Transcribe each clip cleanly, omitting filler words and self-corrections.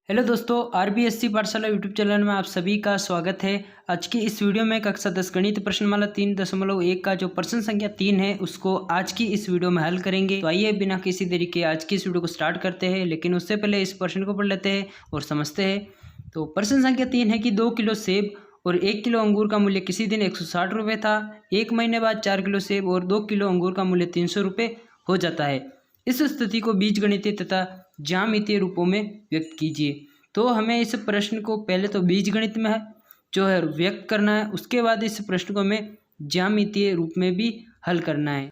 Hello दोस्तों, RBSC पाठशाला YouTube channel में आप सभी का स्वागत है। आज की इस वीडियो में कक्षा 10 गणित प्रश्नमाला 3.1 का जो प्रश्न संख्या 3 है उसको आज की इस वीडियो में हल करेंगे। तो आइए बिना किसी देरी के आज की इस वीडियो को स्टार्ट करते हैं, लेकिन उससे पहले इस प्रश्न को पढ़ लेते हैं और समझते हैं। तो प्रश्न संख्या 3 है कि 2 किलो सेब और 1 किलो अंगूर का मूल्य किसी दिन 160 रुपये था। 1 महीने बाद 4 किलो सेब और 2 किलो अंगूर का मूल्य 300 रुपये हो जाता है। इस स्थिति को बीजगणितीय तथा ज्यामितीय रूपों में व्यक्त कीजिए। तो हमें इस प्रश्न को पहले तो बीजगणित में जो है व्यक्त करना है, उसके बाद इस प्रश्न को हमें ज्यामितीय रूप में भी हल करना है।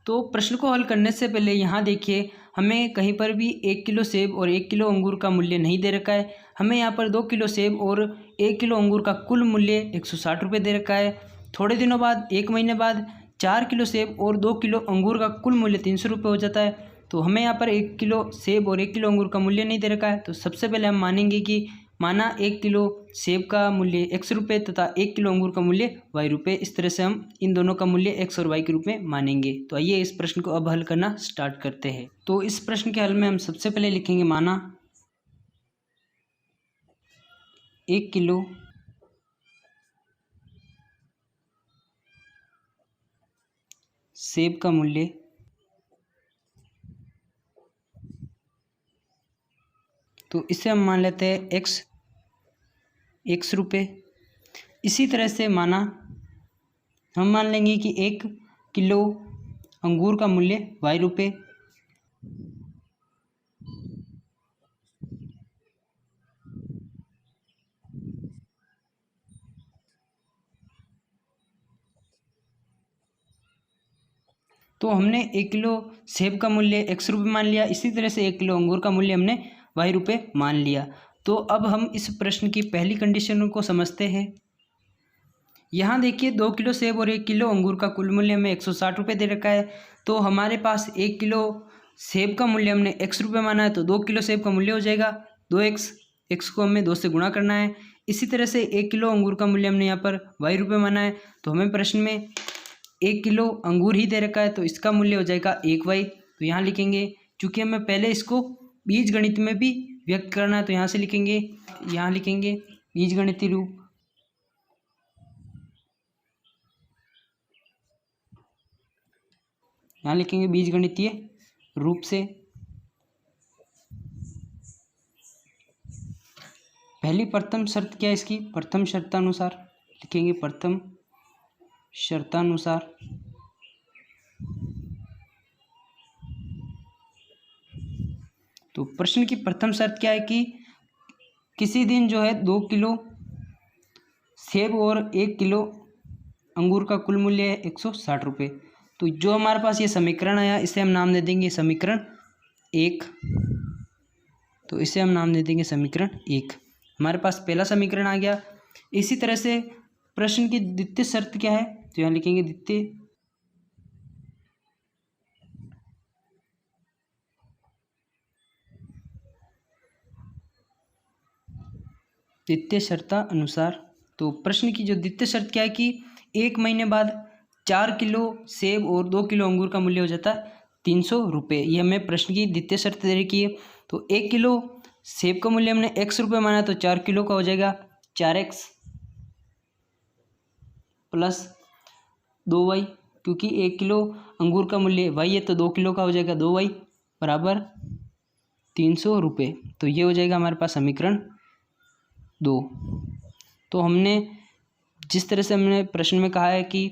तो प्रश्न को हल करने से पहले यहाँ देखिए, हमें कहीं पर भी 1 किलो सेब और 1 किलो अंगूर का मूल्य नहीं दे रखा है। हमें यहाँ पर 2 किलो सेब और 1 किलो अंगूर का कुल मूल्य 160 रुपये दे रखा है। थोड़े दिनों बाद 1 महीने बाद 4 किलो सेब और 2 किलो अंगूर का कुल मूल्य 300 रुपये हो जाता है। तो हमें यहाँ पर 1 किलो सेब और 1 किलो अंगूर का मूल्य नहीं दे रखा है। तो सबसे पहले हम मानेंगे कि माना 1 किलो सेब का मूल्य x रुपये तथा 1 किलो अंगूर का मूल्य y रुपये। इस तरह से हम इन दोनों का मूल्य x और y के रूप में मानेंगे। तो आइए इस प्रश्न को अब हल करना स्टार्ट करते हैं। तो इस प्रश्न के हल में हम सबसे पहले लिखेंगे माना 1 किलो सेब का मूल्य तो इसे हम मान लेते हैं x रुपये। इसी तरह से माना हम मान लेंगे कि 1 किलो अंगूर का मूल्य y रुपये। तो हमने 1 किलो सेब का मूल्य x रुपये मान लिया। इसी तरह से 1 किलो अंगूर का मूल्य हमने y रुपये मान लिया। तो अब हम इस प्रश्न की पहली कंडीशन को समझते हैं। यहाँ देखिए 2 किलो सेब और 1 किलो अंगूर का कुल मूल्य हमें 160 रुपये दे रखा है। तो हमारे पास 1 किलो सेब का मूल्य हमने x रुपये माना है, तो 2 किलो सेब का मूल्य हो जाएगा 2x। x को हमें 2 से गुणा करना है। इसी तरह से 1 किलो अंगूर का मूल्य हमने यहाँ पर y रुपये माना है। तो हमें प्रश्न में 1 किलो अंगूर ही दे रखा है, तो इसका मूल्य हो जाएगा 1y। तो यहाँ लिखेंगे, चूँकि हमें पहले इसको बीजगणित में भी व्यक्त करना है, तो यहाँ से लिखेंगे, यहाँ लिखेंगे बीजगणितीय रूप। यहाँ लिखेंगे बीजगणितीय रूप से। पहली प्रथम शर्त क्या है इसकी? प्रथम शर्तानुसार लिखेंगे, प्रथम शर्तानुसार। तो प्रश्न की प्रथम शर्त क्या है कि किसी दिन जो है 2 किलो सेब और 1 किलो अंगूर का कुल मूल्य है 160 रुपये। तो जो हमारे पास ये समीकरण आया, इसे हम नाम दे देंगे समीकरण 1। तो इसे हम नाम दे देंगे समीकरण 1। हमारे पास पहला समीकरण आ गया। इसी तरह से प्रश्न की द्वितीय शर्त क्या है? तो यहाँ लिखेंगे द्वितीय शर्ता अनुसार। तो प्रश्न की जो द्वितीय शर्त क्या है कि 1 महीने बाद 4 किलो सेब और 2 किलो अंगूर का मूल्य हो जाता है 300 रुपये। ये हमें प्रश्न की द्वितीय शर्त दे रखी है। तो 1 किलो सेब का मूल्य हमने x रुपये माना, तो 4 किलो का हो जाएगा 4x प्लस 2y, क्योंकि 1 किलो अंगूर का मूल्य y है, तो 2 किलो का हो जाएगा 2y बराबर 300 रुपये। तो ये हो जाएगा हमारे पास समीकरण 2। तो हमने जिस तरह से हमने प्रश्न में कहा है कि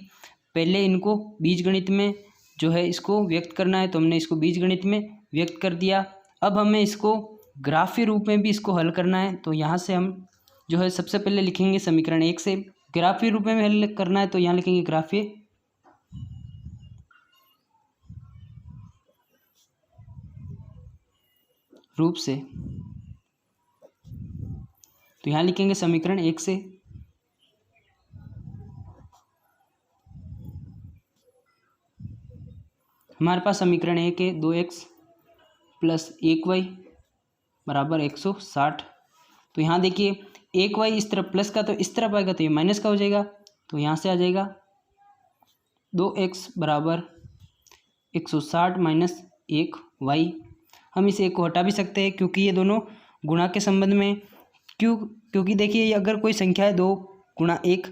पहले इनको बीजगणित में जो है इसको व्यक्त करना है, तो हमने इसको बीजगणित में व्यक्त कर दिया। अब हमें इसको ग्राफीय रूप में भी इसको हल करना है। तो यहाँ से हम जो है सबसे पहले लिखेंगे समीकरण 1 से। ग्राफीय रूप में हल करना है, तो यहाँ लिखेंगे ग्राफीय रूप से। तो यहाँ लिखेंगे समीकरण 1 से। हमारे पास समीकरण 1 है 2x प्लस 1y बराबर 160। तो यहाँ देखिए 1y इस तरफ प्लस का, तो इस तरफ आएगा तो ये माइनस का हो जाएगा। तो यहाँ से आ जाएगा 2x बराबर 160 माइनस 1y। हम इसे 1 को हटा भी सकते हैं, क्योंकि ये दोनों गुणा के संबंध में, क्योंकि देखिए अगर कोई संख्या है 2 गुणा 1,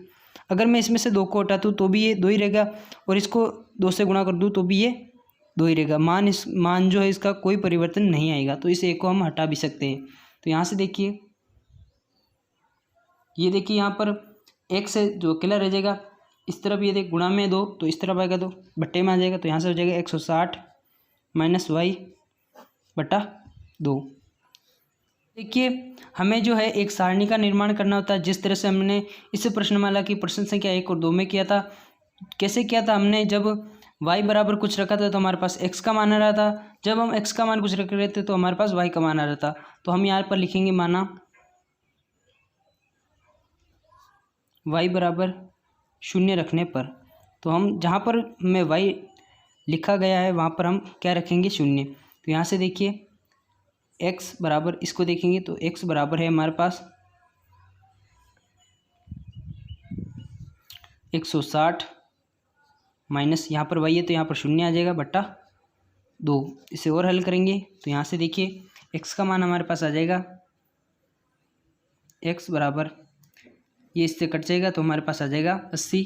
अगर मैं इसमें से 2 को हटा दूँ तो भी ये 2 ही रहेगा, और इसको 2 से गुणा कर दूँ तो भी ये 2 ही रहेगा। मान जो है इसका कोई परिवर्तन नहीं आएगा, तो इस 1 को हम हटा भी सकते हैं। तो यहाँ से देखिए, ये देखिए यहाँ पर 1 से जो अकेला रह जाएगा, इस तरफ ये देख गुणा में 2 तो इस तरफ आएगा 2, बट्टे में आ जाएगा, तो यहाँ से हो जाएगा 160 माइनस वाई बटा 2। देखिए हमें जो है एक सारणी का निर्माण करना होता है, जिस तरह से हमने इस प्रश्नमाला की प्रश्न संख्या 1 और 2 में किया था। कैसे किया था हमने, जब y बराबर कुछ रखा था तो हमारे पास x का मान आ रहा था, जब हम x का मान कुछ रख रहे थे तो हमारे पास y का मान आ रहा था। तो हम यहाँ पर लिखेंगे माना y बराबर 0 रखने पर, तो हम जहाँ पर हमें y लिखा गया है वहाँ पर हम क्या रखेंगे 0। तो यहाँ से देखिए x बराबर, इसको देखेंगे तो x बराबर है हमारे पास 160 माइनस यहाँ पर y है तो यहाँ पर 0 आ जाएगा बटा 2। इसे और हल करेंगे तो यहाँ से देखिए x का मान हमारे पास आ जाएगा, x बराबर, ये इससे कट जाएगा तो हमारे पास आ जाएगा 80।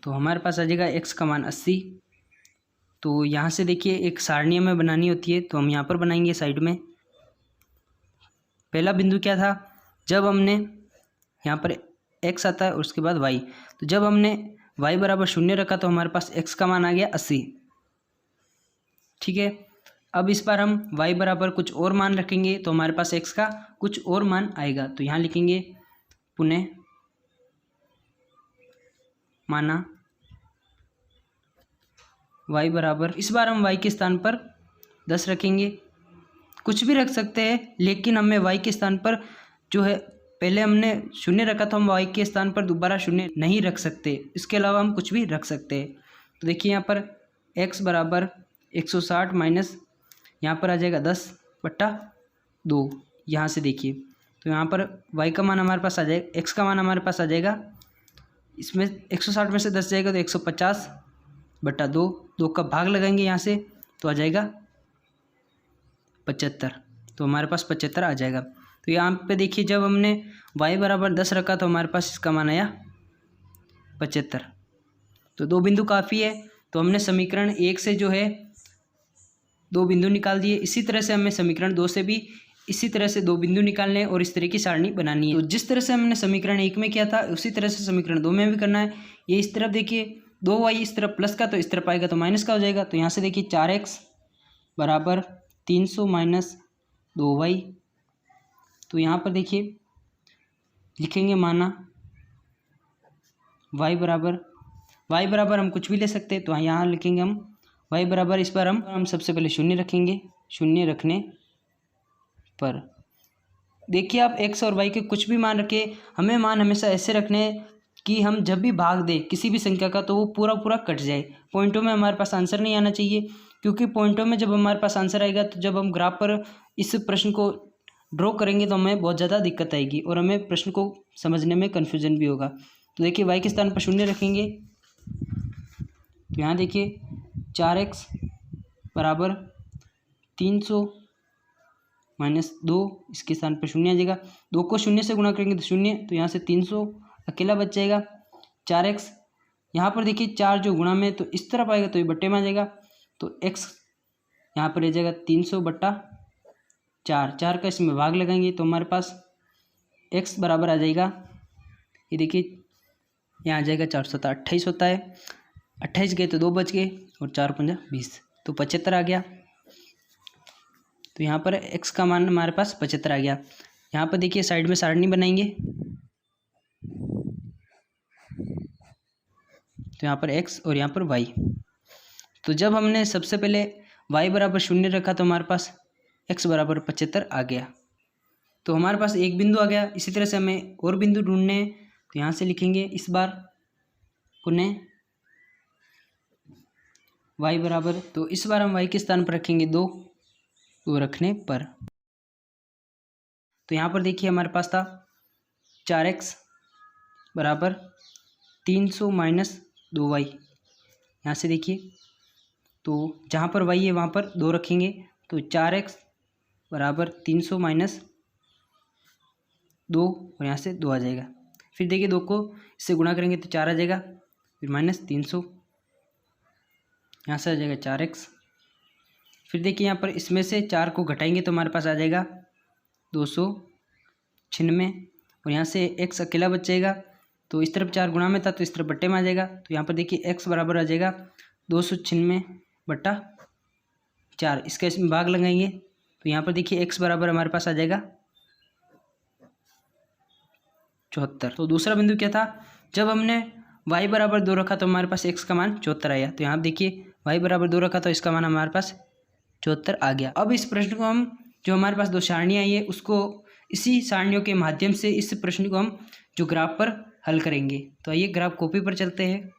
तो हमारे पास आ जाएगा x का मान 80। तो यहाँ से देखिए एक सारणी हमें बनानी होती है, तो हम यहाँ पर बनाएंगे साइड में। पहला बिंदु क्या था, जब हमने यहाँ पर x आता है और उसके बाद y, तो जब हमने y बराबर 0 रखा तो हमारे पास x का मान आ गया 80। ठीक है, अब इस बार हम y बराबर कुछ और मान रखेंगे तो हमारे पास x का कुछ और मान आएगा। तो यहाँ लिखेंगे पुनः माना y बराबर, इस बार हम y के स्थान पर 10 रखेंगे, कुछ भी रख सकते हैं, लेकिन हमें y के स्थान पर जो है, पहले हमने 0 रखा तो हम y के स्थान पर दोबारा 0 नहीं रख सकते, इसके अलावा हम कुछ भी रख सकते हैं। तो देखिए यहाँ पर x बराबर 160 माइनस यहाँ पर आ जाएगा 10 बट्टा 2। यहाँ से देखिए तो यहाँ पर y का मान हमारे पास आ जाएगा, x का मान हमारे पास आ जाएगा, इसमें 160 में से 10 जाएगा तो 150 बटा 2, 2 का भाग लगाएंगे यहाँ से तो आ जाएगा 75। तो हमारे पास 75 आ जाएगा। तो यहाँ पे देखिए जब हमने y बराबर 10 रखा तो हमारे पास इसका मान आया 75। तो 2 बिंदु काफ़ी है, तो हमने समीकरण 1 से जो है 2 बिंदु निकाल दिए। इसी तरह से हमें समीकरण 2 से भी इसी तरह से 2 बिंदु निकालने हैं और इस तरह की सारणी बनानी है। तो जिस तरह से हमने समीकरण 1 में किया था उसी तरह से समीकरण 2 में भी करना है। ये इस तरफ देखिए 2y इस तरफ प्लस का, तो इस तरफ आएगा तो माइनस का हो जाएगा। तो यहाँ से देखिए 4x बराबर 300 माइनस 2y। तो यहाँ पर देखिए लिखेंगे माना y बराबर हम कुछ भी ले सकते हैं, तो यहाँ लिखेंगे हम y बराबर, इस बार हम सबसे पहले 0 रखेंगे, 0 रखने पर देखिए आप x और y के कुछ भी मान रखें, हमें मान हमेशा ऐसे रखने हैं कि हम जब भी भाग दें किसी भी संख्या का तो वो पूरा कट जाए। पॉइंटों में हमारे पास आंसर नहीं आना चाहिए, क्योंकि पॉइंटों में जब हमारे पास आंसर आएगा तो जब हम ग्राफ पर इस प्रश्न को ड्रॉ करेंगे तो हमें बहुत ज़्यादा दिक्कत आएगी और हमें प्रश्न को समझने में कन्फ्यूजन भी होगा। तो देखिए y के स्थान पर 0 रखेंगे, तो यहाँ देखिए 4x बराबर 300 माइनस 2, इसके स्थान पर 0 आ जाएगा। 2 को 0 से गुणा करेंगे तो 0, तो यहाँ से 300 अकेला बच जाएगा। 4x यहाँ पर देखिए 4 जो गुणा में तो इस तरफ आएगा तो ये बट्टे में आ जाएगा, तो x यहाँ पर रह जाएगा 300 बट्टा 4, 4 का इसमें भाग लगाएंगे तो हमारे पास x बराबर आ जाएगा, ये देखिए यहाँ आ जाएगा 428 होता है, 28 गए तो 2 बच गए और 4 पंजा 20, तो 75 आ गया। तो यहाँ पर x का मान हमारे पास 75 आ गया। यहाँ पर देखिए साइड में सारणी बनाएंगे, तो यहाँ पर x और यहाँ पर y। तो जब हमने सबसे पहले y बराबर 0 रखा तो हमारे पास x बराबर 75 आ गया, तो हमारे पास एक बिंदु आ गया। इसी तरह से हमें और बिंदु ढूंढने हैं, तो यहाँ से लिखेंगे इस बार पुनः y बराबर, तो इस बार हम y के स्थान पर रखेंगे 2 रखने पर। तो यहाँ पर देखिए हमारे पास था 4x बराबर 300 माइनस 2y। यहाँ से देखिए तो जहाँ पर y है वहाँ पर 2 रखेंगे, तो 4x बराबर 300 माइनस 2 और यहाँ से 2 आ जाएगा। फिर देखिए 2 को इससे गुणा करेंगे तो 4 आ जाएगा, फिर माइनस 300, यहाँ से आ जाएगा 4x। फिर देखिए यहाँ पर इसमें से 4 को घटाएंगे तो हमारे पास आ जाएगा 296 और यहाँ से x अकेला बच जाएगा। तो इस तरफ 4 गुणा में था तो इस तरफ बट्टे में आ जाएगा। तो यहाँ पर देखिए x बराबर आ जाएगा 296/4। इसका इसमें भाग लगाएंगे तो यहाँ पर देखिए x बराबर हमारे पास आ जाएगा 74। तो दूसरा बिंदु क्या था, जब हमने y बराबर 2 रखा तो हमारे पास x का मान 74 आया। तो यहाँ देखिए y बराबर 2 रखा तो इसका मान हमारे पास 74 आ गया। अब इस प्रश्न को हम, जो हमारे पास 2 सारणियाँ आई है, उसको इसी सारणियों के माध्यम से इस प्रश्न को हम जो ग्राफ पर हल करेंगे। तो आइए ग्राफ कॉपी पर चलते हैं।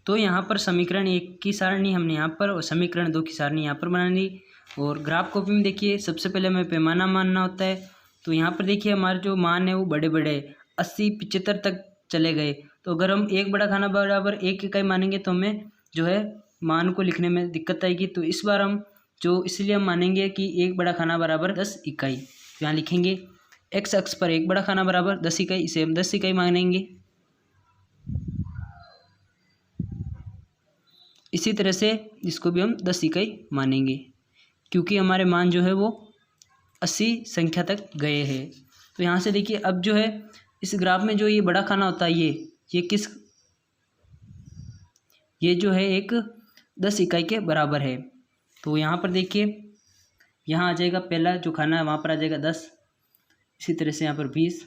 तो यहाँ पर समीकरण 1 की सारणी हमने यहाँ पर और समीकरण 2 की सारणी यहाँ पर बना ली। और ग्राफ कॉपी में देखिए सबसे पहले हमें पैमाना मानना होता है। तो यहाँ पर देखिए हमारे जो मान है वो बड़े बड़े 80 75 तक चले गए। तो अगर हम 1 बड़ा खाना बराबर 1 इकाई मानेंगे तो हमें जो है मान को लिखने में दिक्कत आएगी। तो इस बार हम इसलिए हम मानेंगे कि 1 बड़ा खाना बराबर 10 इकाई। तो यहाँ लिखेंगे x अक्ष पर 1 बड़ा खाना बराबर 10 इकाई, इसे हम 10 इकाई मानेंगे। इसी तरह से इसको भी हम 10 इकाई मानेंगे क्योंकि हमारे मान जो है वो 80 संख्या तक गए हैं। तो यहाँ से देखिए अब जो है इस ग्राफ में जो ये बड़ा खाना होता है ये जो है एक 10 इकाई के बराबर है। तो यहाँ पर देखिए यहाँ आ जाएगा पहला जो खाना है वहाँ पर आ जाएगा 10, इसी तरह से यहाँ पर 20,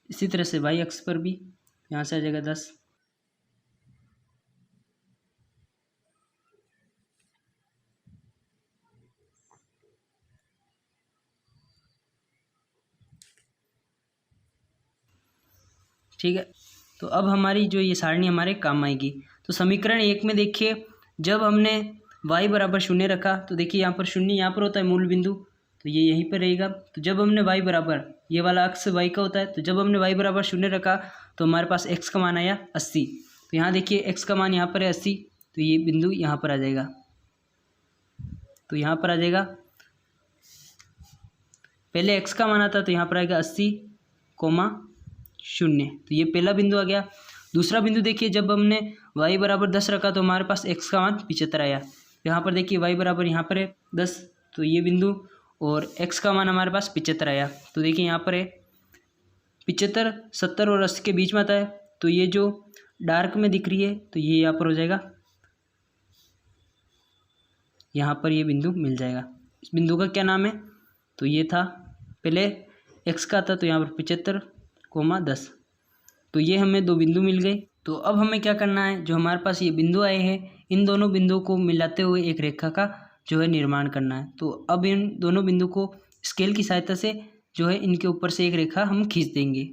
इसी तरह से y अक्ष पर भी यहाँ से आ जाएगा 10, ठीक है। तो अब हमारी जो ये सारणी हमारे काम आएगी। तो समीकरण 1 में देखिए जब हमने y बराबर 0 रखा तो देखिए यहाँ पर 0 यहाँ पर होता है मूल बिंदु, तो ये यहीं पर रहेगा। तो जब हमने y बराबर, ये वाला अक्ष y का होता है, तो जब हमने y बराबर 0 रखा तो हमारे पास x का मान आया 80। तो यहाँ देखिए x का मान यहाँ पर है 80, तो ये बिंदु यहाँ पर आ जाएगा। तो यहाँ पर आ जाएगा, पहले x का मान आता तो यहाँ पर आएगा 80,0। तो ये पहला बिंदु आ गया। दूसरा बिंदु देखिए जब हमने y बराबर 10 रखा तो हमारे पास x का मान 75 आया। यहाँ पर देखिए y बराबर यहाँ पर है 10, तो ये बिंदु, और x का मान हमारे पास 75 आया। तो देखिए यहाँ पर है 75, 70 और 80 के बीच में आता है। तो ये जो डार्क में दिख रही है तो ये यहाँ पर हो जाएगा, यहाँ पर ये बिंदु मिल जाएगा। इस बिंदु का क्या नाम है, तो ये था, पहले x का था तो यहाँ पर 75,10। तो ये हमें 2 बिंदु मिल गए। तो अब हमें क्या करना है, जो हमारे पास ये बिंदु आए हैं इन दोनों बिंदुओं को मिलाते हुए एक रेखा का जो है निर्माण करना है। तो अब इन दोनों बिंदु को स्केल की सहायता से जो है इनके ऊपर से एक रेखा हम खींच देंगे।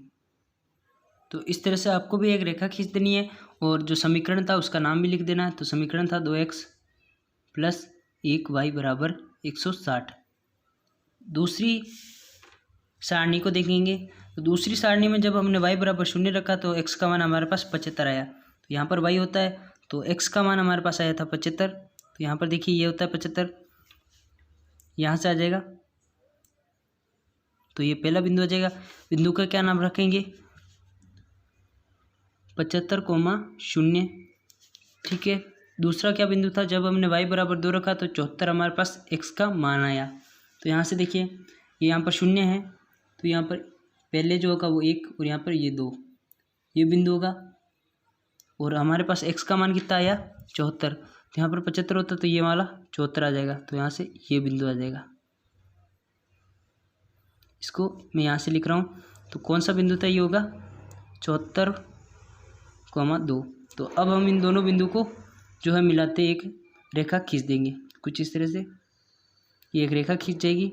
तो इस तरह से आपको भी एक रेखा खींच देनी है और जो समीकरण था उसका नाम भी लिख देना है। तो समीकरण था 2x + 1y = 160। दूसरी सारणी को देखेंगे तो दूसरी सारणी में जब हमने y बराबर 0 रखा तो x का मान हमारे पास 75 आया। तो यहाँ पर y होता है तो x का मान हमारे पास आया था 75। तो यहाँ पर देखिए ये होता है 75, यहाँ से आ जाएगा। तो ये पहला बिंदु आ जाएगा। बिंदु का क्या नाम रखेंगे, 75,0। ठीक है। दूसरा क्या बिंदु था, जब हमने y बराबर 2 रखा तो 74 हमारे पास x का मान आया। तो यहाँ से देखिए ये यहाँ पर 0 है, तो यहाँ पर पहले जो होगा वो 1 और यहाँ पर ये 2, ये बिंदु होगा। और हमारे पास x का मान कितना आया, 74। तो यहाँ पर 75 होता तो ये वाला 74 आ जाएगा। तो यहाँ से ये बिंदु आ जाएगा। इसको मैं यहाँ से लिख रहा हूँ। तो कौन सा बिंदु था, ये होगा 74,2। तो अब हम इन दोनों बिंदु को जो है मिलाते एक रेखा खींच देंगे। कुछ इस तरह से ये एक रेखा खींच जाएगी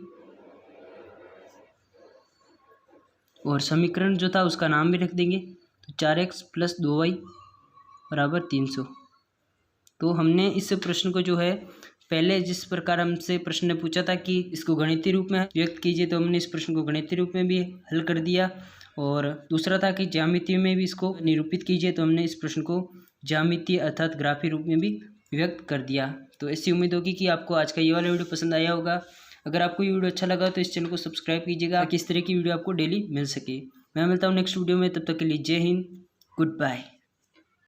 और समीकरण जो था उसका नाम भी रख देंगे। तो 4x + 2y = 300। तो हमने इस प्रश्न को जो है पहले जिस प्रकार हमसे प्रश्न ने पूछा था कि इसको गणितीय रूप में व्यक्त कीजिए, तो हमने इस प्रश्न को गणितीय रूप में भी हल कर दिया। और दूसरा था कि ज्यामितीय में भी इसको निरूपित कीजिए, तो हमने इस प्रश्न को ज्यामितीय अर्थात ग्राफी रूप में भी व्यक्त कर दिया। तो ऐसी उम्मीद होगी कि आपको आज का ये वाला वीडियो पसंद आया होगा। अगर आपको ये वीडियो अच्छा लगा तो इस चैनल को सब्सक्राइब कीजिएगा ताकि इस तरह की वीडियो आपको डेली मिल सके। मैं मिलता हूँ नेक्स्ट वीडियो में, तब तक के लिए जय हिंद, गुड बाय।